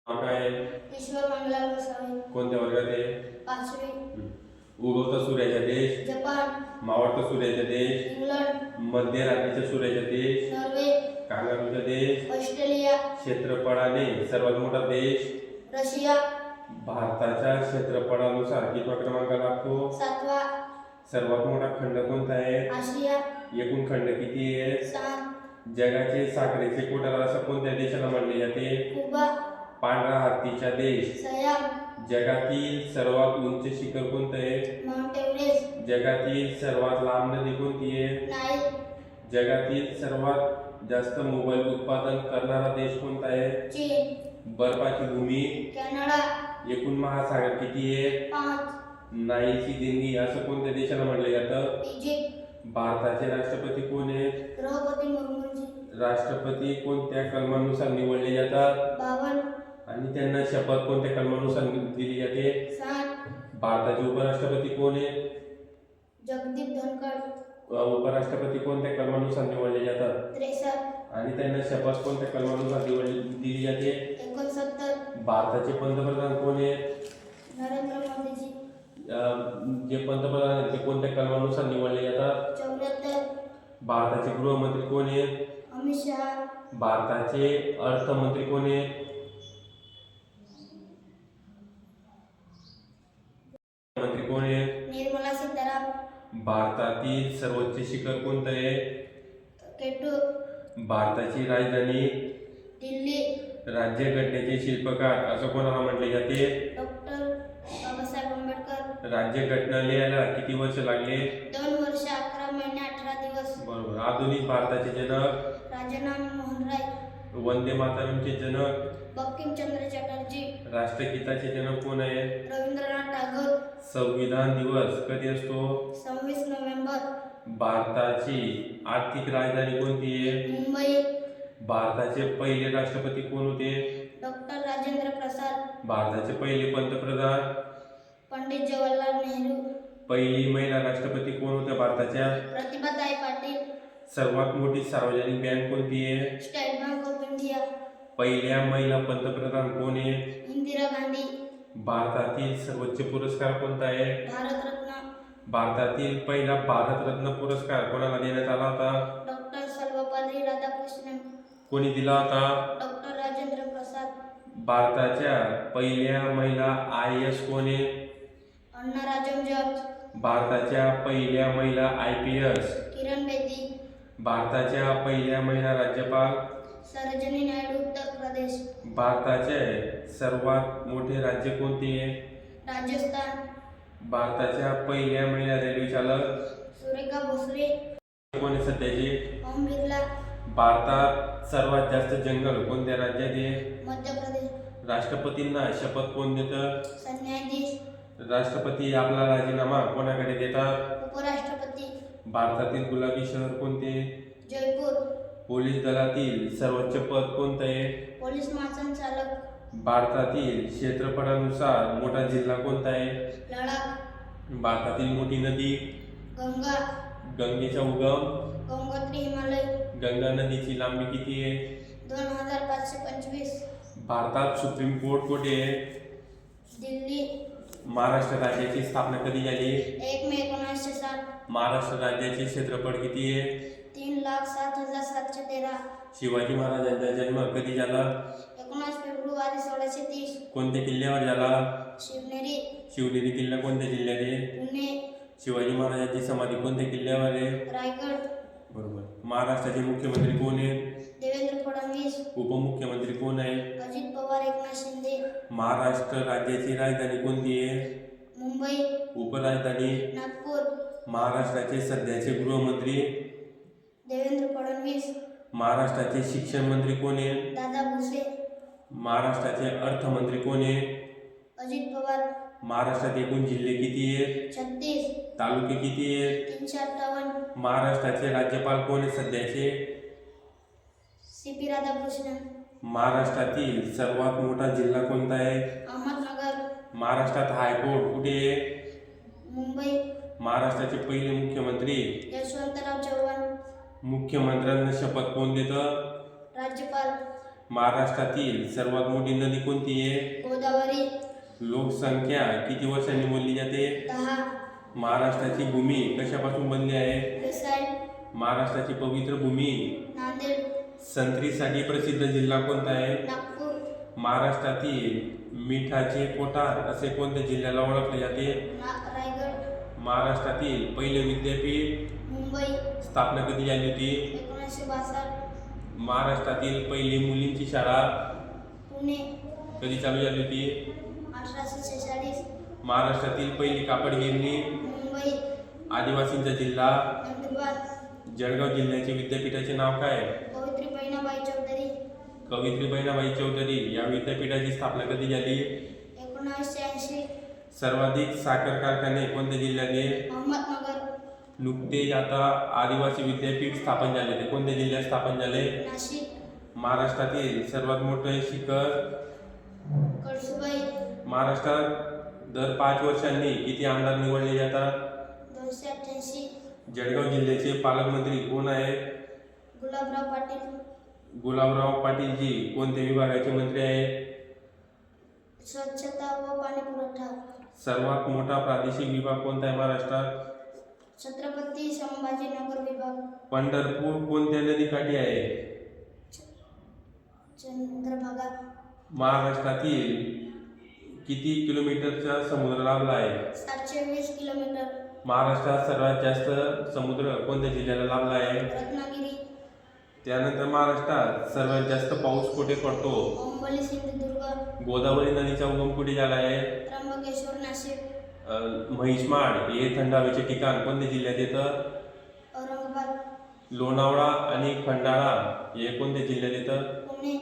काय ईश्वर मंगला गोसावी. कोणत्या वर्गात आहे? 5वी. उगवता सूर्याचा देश, जपान. मावळता सूर्याचा देश, इंग्लंड. मध्यरात्रीच्या सूर्याचा देश, नॉर्वे. कांगारूचा देश, ऑस्ट्रेलिया. क्षेत्रफळाने सर्वात मोठा देश. रशिया. भारताच्या क्षेत्रफळानुसार कितवा क्रमांक लागतो? 7वा. सर्वात मोठा खंड कोणता आहे? आशिया. एकूण खंड किती आहे? 7. जगाचे साखरेचे कोटर असं कोणत्या देशाला म्हणले जाते? कुबा. पांढरा हत्तीचा देश. सयाम. जगातील सर्वात उंच शिखर कोणतं आहे? Mount Everest. जगातील सर्वात लांब नदी कोणती आहे? नाईल. जगातील सर्वात जास्त मोबाईल उत्पादन करणारा देश कोणता आहे? चीन. बर्फाची भूमी. कॅनडा. एकूण महासागर किती आहे? 5. नाईलची देणगी असं कोणत्या देशाला म्हटलं जातं? इजिप्त. भारताचे राष्ट्रपती कोण आहेत? द्रौपदी मुर्मूजी. राष्ट्रपती कोणत्या कलमानुसार निवडले जातात? 52. आणि त्यांना शपथ कोणत्या कलमानुसार दिली जाते? 7. भारताचे उपराष्ट्रपती कोण आहेत? जगदीप धनखड. उपराष्ट्रपती कोणत्या कलमानुसार निवडले जातात? 63. आणि त्यांना शपथ कोणत्या कलमानुसार दिली जाते? 69. भारताचे पंतप्रधान कोण आहेत? नरेंद्र मोदीजी. जे पंतप्रधान आहेत ते कोणत्या कलमानुसार निवडले जातात? 74. भारताचे गृहमंत्री कोण आहेत? अमित शहा. भारताचे अर्थमंत्री कोण आहेत? मंत्री कोण आहेत? निर्मला सीताराम. भारतातील सर्वोच्च शिखर कोणतं आहे? केटू. भारताची राजधानी. दिल्ली. राज्यघटनेचे शिल्पकार असं कोणाला म्हटले जाते? डॉक्टर बाबासाहेब आंबेडकर. राज्यघटना लिहायला किती वर्ष लागले? 2 वर्ष 11 महिने 18 दिवस. बरोबर. आधुनिक भारताचे जनक? राजाराम मोहन राय. वंदे मातरमचे जनक? बंकिमचंद्र चटर्जी. राष्ट्रगीताचे जनक कोण आहे? रवींद्रनाथ टागोर. संविधान दिवस कधी असतो? 26 नोव्हेंबर. भारताची आर्थिक राजधानी कोणती आहे? मुंबई. भारताचे पहिले राष्ट्रपती कोण होते? डॉक्टर राजेंद्र प्रसाद. भारताचे पहिले पंतप्रधान? पंडित जवाहरलाल नेहरू. पहिली महिला राष्ट्रपती कोण होत्या भारताच्या? प्रतिभाताई पाटील. सर्वात मोठी सार्वजनिक बँक कोणती आहे? State bank of India. पहिल्या महिला पंतप्रधान कोण आहे? इंदिरा गांधी. भारतातील सर्वोच्च पुरस्कार कोणता आहे? भारतरत्न. भारतातील पहिला भारतरत्न पुरस्कार कोणाला देण्यात आला होता? डॉक्टर सर्वपल्ली राधाकृष्णन. कोणी दिला होता? डॉक्टर राजेंद्र प्रसाद. भारताच्या पहिल्या महिला IAS कोण आहे? अण्णा राजम जॉर्ज. भारताच्या पहिल्या महिला IPS? किरण बेदी. भारताच्या पहिल्या महिला राज्यपाल? सरोजिनी नायडू उत्तर प्रदेश. भारताचे सर्वात मोठे राज्य कोणते आहे? राजस्थान. भारताच्या पहिल्या महिला रेल्वे चालक? सुरेखा भोसले. कोण आहे सध्याचे? ओम बिर्ला. भारतात सर्वात जास्त जंगल कोणत्या राज्यात आहे? मध्य प्रदेश. राष्ट्रपतींना शपथ कोण देतं? सरन्यायाधीश. राष्ट्रपती आपला राजीनामा कोणाकडे देतात? उपराष्ट्रपती. भारतातील गुलाबी शहर कोणते? जयपूर. पोलीस दलातील सर्वोच्च पद कोणतं आहे? पोलीस महासंचालक. भारतातील क्षेत्रफळानुसार मोठा जिल्हा कोणता आहे? लडाख. भारतातील मोठी नदी? गंगा. गंगेचा उगम? गंगोत्री हिमालय. गंगा नदीची लांबी किती आहे? 2525. भारतात सुप्रीम कोर्ट कुठे आहे? दिल्ली. महाराष्ट्र राज्याची स्थापना कधी झाली? 1 मे 1960. महाराष्ट्र राज्याचे क्षेत्रफळ किती आहे? 3,07,713. शिवाजी महाराजांचा जन्म कधी झाला? 19 फेब्रुवारी 1630. कोणत्या किल्ल्यावर झाला? शिवनेरी. शिवनेरी किल्ला कोणत्या जिल्ह्यात आहे? पुणे. शिवाजी महाराजांची समाधी कोणत्या किल्ल्यावर आहे? रायगड. बरोबर. महाराष्ट्राचे मुख्यमंत्री कोण आहेत? देवेंद्र फडणवीस. उपमुख्यमंत्री कोण आहे? अजित पवार. एकनाथ शिंदे. महाराष्ट्र राज्याची राजधानी कोणती आहे? मुंबई. उपराजधानी? नागपूर. महाराष्ट्राचे सध्याचे गृहमंत्री? देवेंद्र फडणवीस. महाराष्ट्राचे शिक्षण मंत्री कोण आहे? दादा भुसे. महाराष्ट्राचे अर्थमंत्री कोण आहे? अजित पवार. महाराष्ट्रात एकूण जिल्हे किती आहेत? 36. तालुके किती आहेत? 358. महाराष्ट्राचे राज्यपाल कोण आहेत सध्याचे? CP राधाकृष्णन. महाराष्ट्रातील सर्वात मोठा जिल्हा कोणता आहे? अहमदनगर. महाराष्ट्रात हायकोर्ट कुठे आहे? मुंबई. महाराष्ट्राचे पहिले मुख्यमंत्री? यशवंतराव चव्हाण. मुख्यमंत्र्यांना शपथ कोण देतं? राज्यपाल. महाराष्ट्रातील सर्वात मोठी नदी कोणती आहे? गोदावरी. लोकसंख्या किती वर्षांनी मोजली जाते? 10. महाराष्ट्राची भूमी कशापासून बनली आहे? बेसाल्ट. महाराष्ट्राची पवित्र भूमी. नांदेड. संत्रीसाठी प्रसिद्ध जिल्हा कोणता आहे? नागपूर. महाराष्ट्रातील मिठाचे कोठार असे कोणत्या जिल्ह्याला ओळखले जाते? रायगड. महाराष्ट्रातील पहिले विद्यापीठ मुंबई. स्थापना कधी झाली होती? 1962. महाराष्ट्रातील पहिली मुलींची शाळा पुणे. कधी चालू झाली होती? 1846. महाराष्ट्रातील पहिली कापड गिरणी. मुंबई. आदिवासींचा जिल्हा. नंदुरबार. जळगाव जिल्ह्याचे विद्यापीठाचे नाव काय? पवित्री बहिणाबाई चौधरी. कवयित्री बहिणाबाई चौधरी या विद्यापीठाची स्थापना कधी झाली? 1980. सर्वाधिक साखर कारखाने कोणत्या जिल्ह्यात आहे? अहमदनगर. नुकतेच आता आदिवासी विद्यापीठ स्थापन झाले ते कोणत्या जिल्ह्यात स्थापन झाले? नाशिक. महाराष्ट्रातील सर्वात मोठे शिखर. कळसुबाई. महाराष्ट्रात दर 5 वर्षांनी किती आमदार निवडले जातात? 288. जळगाव जिल्ह्याचे पालकमंत्री कोण आहेत? गुलाबराव पाटील. गुलाबराव पाटीलजी कोणत्या विभागाचे मंत्री आहेत? स्वच्छता व पाणी पुरवठा. सर्वात मोठा प्रादेशिक विभाग कोणता आहे महाराष्ट्रात? छत्रपती संभाजीनगर विभाग. पंढरपूर कोणत्या नदीकाठी आहे? चंद्रभागा. महाराष्ट्रातील किती किलोमीटरचा समुद्र लाभला आहे? 720 किलोमीटर. महाराष्ट्रात सर्वात जास्त समुद्र कोणत्या जिल्ह्याला लाभला आहे? रत्नागिरी. त्यानंतर महाराष्ट्रात सर्वात जास्त पाऊस कुठे पडतो? अंबोली सिंधुदुर्ग. गोदावरी नदीचा उगम कुठे झाला आहे? त्र्यंबकेश्वर नाशिक. म्हैसमाळ हे थंड हवेचे ठिकाण कोणत्या जिल्ह्यात येतं? औरंगाबाद. लोणावळा आणि खंडाळा हे कोणत्या जिल्ह्यात येतं? पुणे.